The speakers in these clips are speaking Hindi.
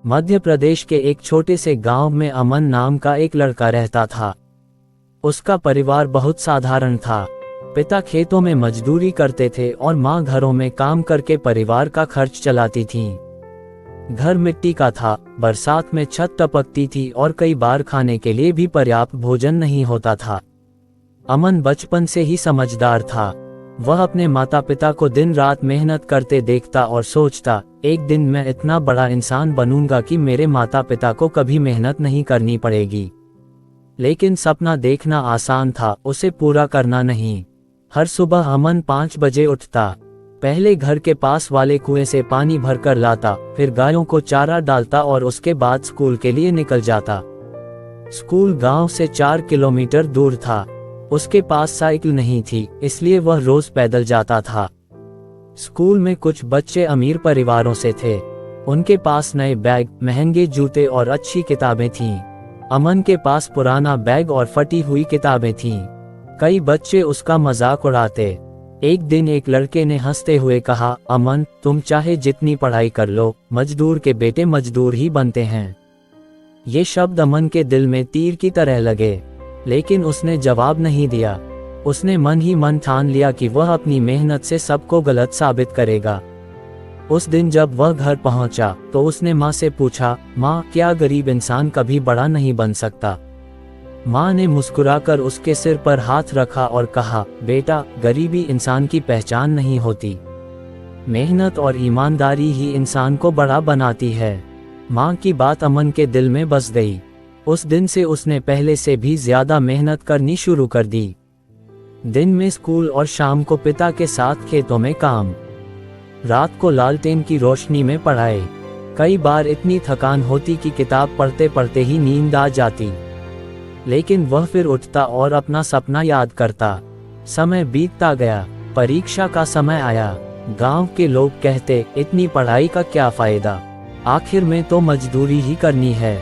मध्य प्रदेश के एक छोटे से गांव में अमन नाम का एक लड़का रहता था। उसका परिवार बहुत साधारण था। पिता खेतों में मजदूरी करते थे और माँ घरों में काम करके परिवार का खर्च चलाती थीं। घर मिट्टी का था, बरसात में छत टपकती थी और कई बार खाने के लिए भी पर्याप्त भोजन नहीं होता था। अमन बचपन से ही समझदार था। वह अपने माता पिता को दिन रात मेहनत करते देखता और सोचता, एक दिन मैं इतना बड़ा इंसान बनूंगा कि मेरे माता पिता को कभी मेहनत नहीं करनी पड़ेगी। लेकिन सपना देखना आसान था, उसे पूरा करना नहीं। हर सुबह अमन 5 बजे उठता, पहले घर के पास वाले कुएं से पानी भरकर लाता, फिर गायों को चारा डालता और उसके बाद स्कूल के लिए निकल जाता। स्कूल गांव से 4 किलोमीटर दूर था। उसके पास साइकिल नहीं थी, इसलिए वह रोज पैदल जाता था। स्कूल में कुछ बच्चे अमीर परिवारों से थे। उनके पास नए बैग, महंगे जूते और अच्छी किताबें थीं। अमन के पास पुराना बैग और फटी हुई किताबें थीं। कई बच्चे उसका मजाक उड़ाते। एक दिन एक लड़के ने हंसते हुए कहा, अमन, तुम चाहे जितनी पढ़ाई कर लो, मजदूर के बेटे मजदूर ही बनते हैं। ये शब्द अमन के दिल में तीर की तरह लगे, लेकिन उसने जवाब नहीं दिया। उसने मन ही मन ठान लिया कि वह अपनी मेहनत से सबको गलत साबित करेगा। उस दिन जब वह घर पहुंचा तो उसने माँ से पूछा, माँ, क्या गरीब इंसान कभी बड़ा नहीं बन सकता? माँ ने मुस्कुराकर उसके सिर पर हाथ रखा और कहा, बेटा, गरीबी इंसान की पहचान नहीं होती। मेहनत और ईमानदारी ही इंसान को बड़ा बनाती है। माँ की बात अमन के दिल में बस गई। उस दिन से उसने पहले से भी ज्यादा मेहनत करनी शुरू कर दी। दिन में स्कूल और शाम को पिता के साथ खेतों में काम। रात को लालटेन की रोशनी में पढ़ाई। कई बार इतनी थकान होती कि किताब पढ़ते पढ़ते ही नींद आ जाती, लेकिन वह फिर उठता और अपना सपना याद करता। समय बीतता गया, परीक्षा का समय आया। गांव के लोग कहते, इतनी पढ़ाई का क्या फायदा, आखिर में तो मजदूरी ही करनी है।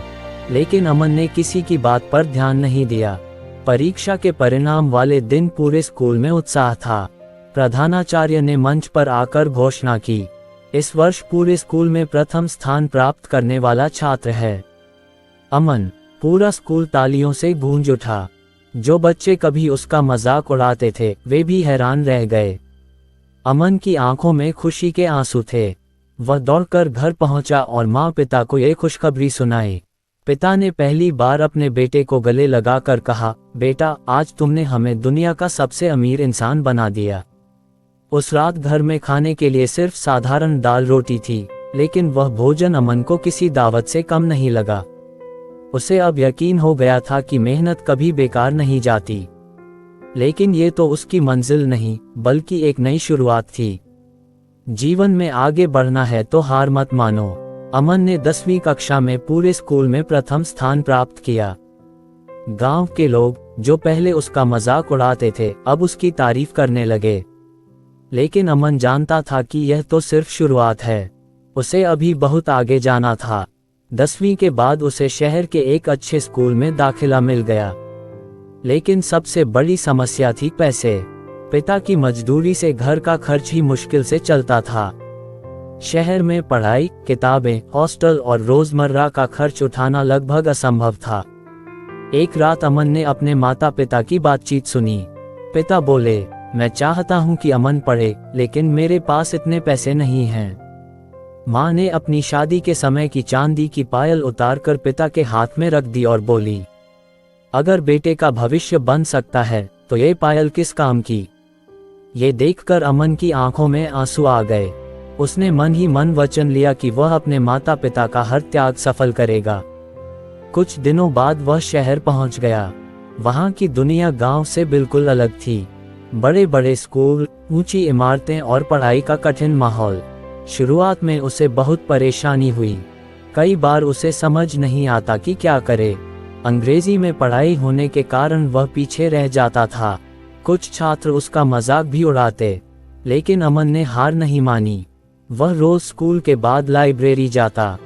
लेकिन अमन ने किसी की बात पर ध्यान नहीं दिया। परीक्षा के परिणाम वाले दिन पूरे स्कूल में उत्साह था। प्रधानाचार्य ने मंच पर आकर घोषणा की, इस वर्ष पूरे स्कूल में प्रथम स्थान प्राप्त करने वाला छात्र है अमन। पूरा स्कूल तालियों से गूंज उठा। जो बच्चे कभी उसका मजाक उड़ाते थे, वे भी हैरान रह गए। अमन की आंखों में खुशी के आंसू थे। वह दौड़कर घर पहुंचा और माँ पिता को ये खुशखबरी सुनाई। पिता ने पहली बार अपने बेटे को गले लगाकर कहा, बेटा, आज तुमने हमें दुनिया का सबसे अमीर इंसान बना दिया। उस रात घर में खाने के लिए सिर्फ साधारण दाल रोटी थी, लेकिन वह भोजन अमन को किसी दावत से कम नहीं लगा। उसे अब यकीन हो गया था कि मेहनत कभी बेकार नहीं जाती। लेकिन ये तो उसकी मंजिल नहीं, बल्कि एक नई शुरुआत थी। जीवन में आगे बढ़ना है तो हार मत मानो। अमन ने 10वीं कक्षा में पूरे स्कूल में प्रथम स्थान प्राप्त किया। गांव के लोग, जो पहले उसका मजाक उड़ाते थे, अब उसकी तारीफ करने लगे। लेकिन अमन जानता था कि यह तो सिर्फ शुरुआत है। उसे अभी बहुत आगे जाना था। 10वीं के बाद उसे शहर के एक अच्छे स्कूल में दाखिला मिल गया। लेकिन सबसे बड़ी समस्या थी पैसे। पिता की मजदूरी से घर का खर्च ही मुश्किल से चलता था। शहर में पढ़ाई, किताबें, हॉस्टल और रोजमर्रा का खर्च उठाना लगभग असंभव था। एक रात अमन ने अपने माता पिता की बातचीत सुनी। पिता बोले, मैं चाहता हूं कि अमन पढ़े, लेकिन मेरे पास इतने पैसे नहीं हैं। माँ ने अपनी शादी के समय की चांदी की पायल उतारकर पिता के हाथ में रख दी और बोली, अगर बेटे का भविष्य बन सकता है तो ये पायल किस काम की। ये देखकर अमन की आंखों में आंसू आ गए। उसने मन ही मन वचन लिया कि वह अपने माता पिता का हर त्याग सफल करेगा। कुछ दिनों बाद वह शहर पहुंच गया। वहां की दुनिया गांव से बिल्कुल अलग थी। बड़े बड़े स्कूल, ऊंची इमारतें और पढ़ाई का कठिन माहौल। शुरुआत में उसे बहुत परेशानी हुई। कई बार उसे समझ नहीं आता कि क्या करे। अंग्रेजी में पढ़ाई होने के कारण वह पीछे रह जाता था। कुछ छात्र उसका मजाक भी उड़ाते, लेकिन अमन ने हार नहीं मानी। वह रोज स्कूल के बाद लाइब्रेरी जाता।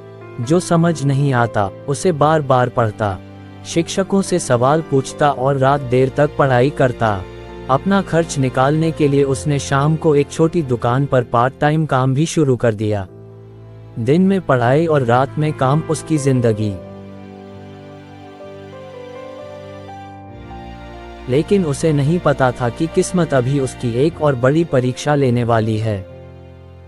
जो समझ नहीं आता उसे बार बार पढ़ता। शिक्षकों से सवाल पूछता और रात देर तक पढ़ाई करता। अपना खर्च निकालने के लिए उसने शाम को एक छोटी दुकान पर पार्ट टाइम काम भी शुरू कर दिया। दिन में पढ़ाई और रात में काम उसकी जिंदगी। लेकिन उसे नहीं पता था कि किस्मत अभी उसकी एक और बड़ी परीक्षा लेने वाली है।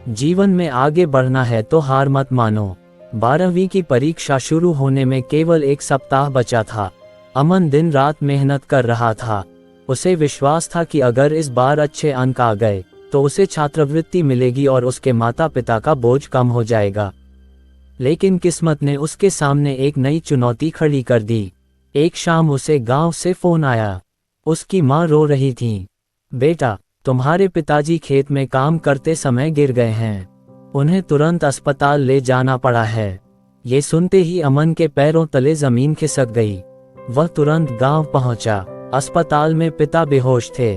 जीवन में आगे बढ़ना है तो हार मत मानो। 12वीं की परीक्षा शुरू होने में केवल 1 सप्ताह बचा था। अमन दिन रात मेहनत कर रहा था। उसे विश्वास था कि अगर इस बार अच्छे अंक आ गए तो उसे छात्रवृत्ति मिलेगी और उसके माता पिता का बोझ कम हो जाएगा। लेकिन किस्मत ने उसके सामने एक नई चुनौती खड़ी कर दी। एक शाम उसे गांव से फोन आया। उसकी माँ रो रही थी। बेटा, तुम्हारे पिताजी खेत में काम करते समय गिर गए हैं। उन्हें तुरंत अस्पताल ले जाना पड़ा है। ये सुनते ही अमन के पैरों तले जमीन खिसक गई। वह तुरंत गांव पहुंचा। अस्पताल में पिता बेहोश थे।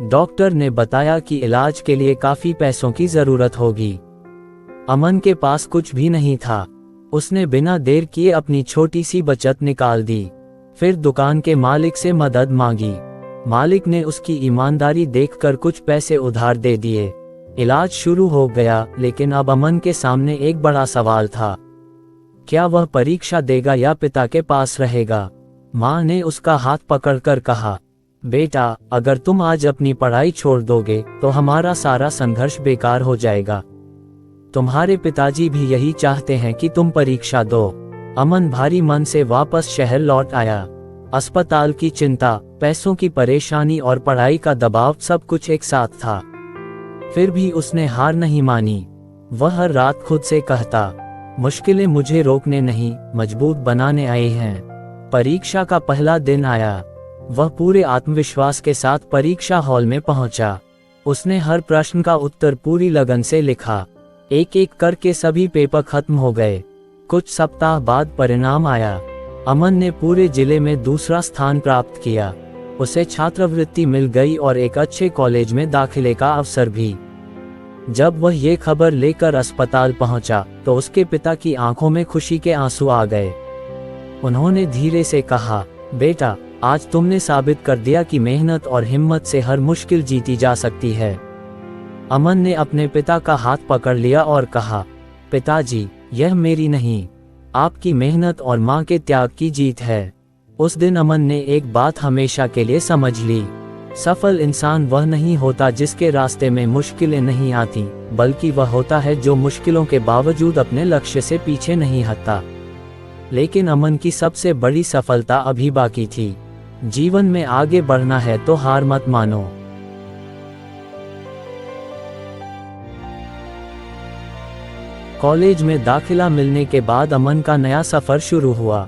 डॉक्टर ने बताया कि इलाज के लिए काफी पैसों की जरूरत होगी। अमन के पास कुछ भी नहीं था। उसने बिना देर किए अपनी छोटी सी बचत निकाल दी। फिर दुकान के मालिक से मदद मांगी। मालिक ने उसकी ईमानदारी देखकर कुछ पैसे उधार दे दिए। इलाज शुरू हो गया, लेकिन अब अमन के सामने एक बड़ा सवाल था। क्या वह परीक्षा देगा या पिता के पास रहेगा? माँ ने उसका हाथ पकड़कर कहा, बेटा, अगर तुम आज अपनी पढ़ाई छोड़ दोगे तो हमारा सारा संघर्ष बेकार हो जाएगा। तुम्हारे पिताजी भी यही चाहते हैं कि तुम परीक्षा दो। अमन भारी मन से वापस शहर लौट आया। अस्पताल की चिंता, पैसों की परेशानी और पढ़ाई का दबाव सब कुछ एक साथ था। फिर भी उसने हार नहीं मानी। वह हर रात खुद से कहता, मुश्किलें मुझे रोकने नहीं, मजबूत बनाने आई हैं। परीक्षा का पहला दिन आया। वह पूरे आत्मविश्वास के साथ परीक्षा हॉल में पहुंचा। उसने हर प्रश्न का उत्तर पूरी लगन से लिखा। एक एक करके सभी पेपर खत्म हो गए। कुछ सप्ताह बाद परिणाम आया। अमन ने पूरे जिले में दूसरा स्थान प्राप्त किया। उसे छात्रवृत्ति मिल गई और एक अच्छे कॉलेज में दाखिले का अवसर भी। जब वह ये खबर लेकर अस्पताल पहुंचा तो उसके पिता की आंखों में खुशी के आंसू आ गए। उन्होंने धीरे से कहा, बेटा, आज तुमने साबित कर दिया कि मेहनत और हिम्मत से हर मुश्किल जीती जा सकती है। अमन ने अपने पिता का हाथ पकड़ लिया और कहा, पिताजी, यह मेरी नहीं, आपकी मेहनत और माँ के त्याग की जीत है। उस दिन अमन ने एक बात हमेशा के लिए समझ ली। सफल इंसान वह नहीं होता जिसके रास्ते में मुश्किलें नहीं आती, बल्कि वह होता है जो मुश्किलों के बावजूद अपने लक्ष्य से पीछे नहीं हटता। लेकिन अमन की सबसे बड़ी सफलता अभी बाकी थी। जीवन में आगे बढ़ना है तो हार मत मानो। कॉलेज में दाखिला मिलने के बाद अमन का नया सफर शुरू हुआ।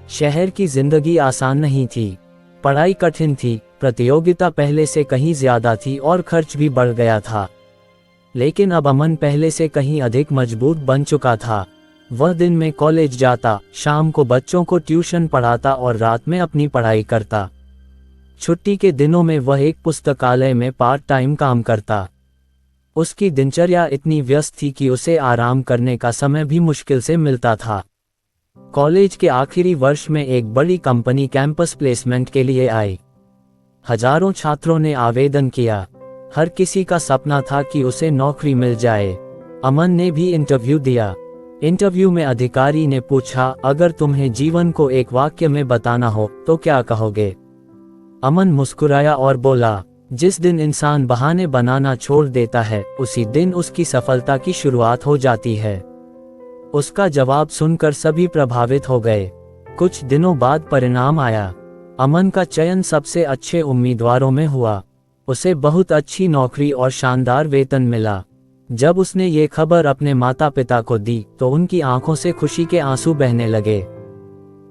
शहर की जिंदगी आसान नहीं थी। पढ़ाई कठिन थी, प्रतियोगिता पहले से कहीं ज्यादा थी और खर्च भी बढ़ गया था। लेकिन अब अमन पहले से कहीं अधिक मजबूत बन चुका था। वह दिन में कॉलेज जाता, शाम को बच्चों को ट्यूशन पढ़ाता और रात में अपनी पढ़ाई करता। छुट्टी के दिनों में वह एक पुस्तकालय में पार्ट टाइम काम करता। उसकी दिनचर्या इतनी व्यस्त थी कि उसे आराम करने का समय भी मुश्किल से मिलता था। कॉलेज के आखिरी वर्ष में एक बड़ी कंपनी कैंपस प्लेसमेंट के लिए आई। हजारों छात्रों ने आवेदन किया। हर किसी का सपना था कि उसे नौकरी मिल जाए। अमन ने भी इंटरव्यू दिया। इंटरव्यू में अधिकारी ने पूछा, अगर तुम्हें जीवन को एक वाक्य में बताना हो तो क्या कहोगे? अमन मुस्कुराया और बोला, जिस दिन इंसान बहाने बनाना छोड़ देता है उसी दिन उसकी सफलता की शुरुआत हो जाती है। उसका जवाब सुनकर सभी प्रभावित हो गए। कुछ दिनों बाद परिणाम आया। अमन का चयन सबसे अच्छे उम्मीदवारों में हुआ। उसे बहुत अच्छी नौकरी और शानदार वेतन मिला। जब उसने ये खबर अपने माता पिता को दी तो उनकी आंखों से खुशी के आंसू बहने लगे।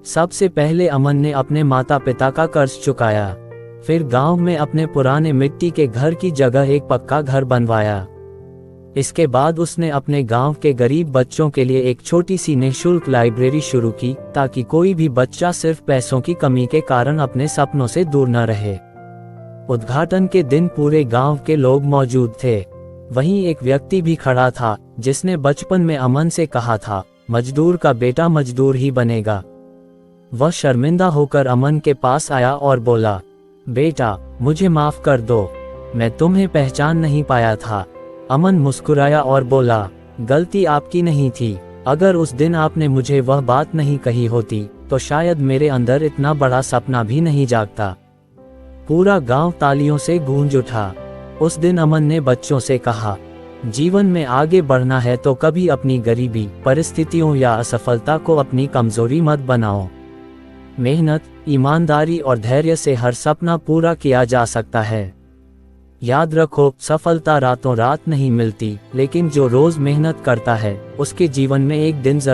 सबसे पहले अमन ने अपने माता पिता का कर्ज चुकाया। फिर गांव में अपने पुराने मिट्टी के घर की जगह एक पक्का घर बनवाया। इसके बाद उसने अपने गांव के गरीब बच्चों के लिए एक छोटी सी निःशुल्क लाइब्रेरी शुरू की, ताकि कोई भी बच्चा सिर्फ पैसों की कमी के कारण अपने सपनों से दूर न रहे। उद्घाटन के दिन पूरे गांव के लोग मौजूद थे। वहीं एक व्यक्ति भी खड़ा था जिसने बचपन में अमन से कहा था, मजदूर का बेटा मजदूर ही बनेगा। वह शर्मिंदा होकर अमन के पास आया और बोला, बेटा, मुझे माफ कर दो, मैं तुम्हें पहचान नहीं पाया था। अमन मुस्कुराया और बोला, गलती आपकी नहीं थी। अगर उस दिन आपने मुझे वह बात नहीं कही होती तो शायद मेरे अंदर इतना बड़ा सपना भी नहीं जागता। पूरा गांव तालियों से गूंज उठा। उस दिन अमन ने बच्चों से कहा, जीवन में आगे बढ़ना है तो कभी अपनी गरीबी, परिस्थितियों या असफलता को अपनी कमजोरी मत बनाओ। मेहनत, ईमानदारी और धैर्य से हर सपना पूरा किया जा सकता है। याद रखो, सफलता रातों रात नहीं मिलती, लेकिन जो रोज मेहनत करता है उसके जीवन में एक दिन जरूर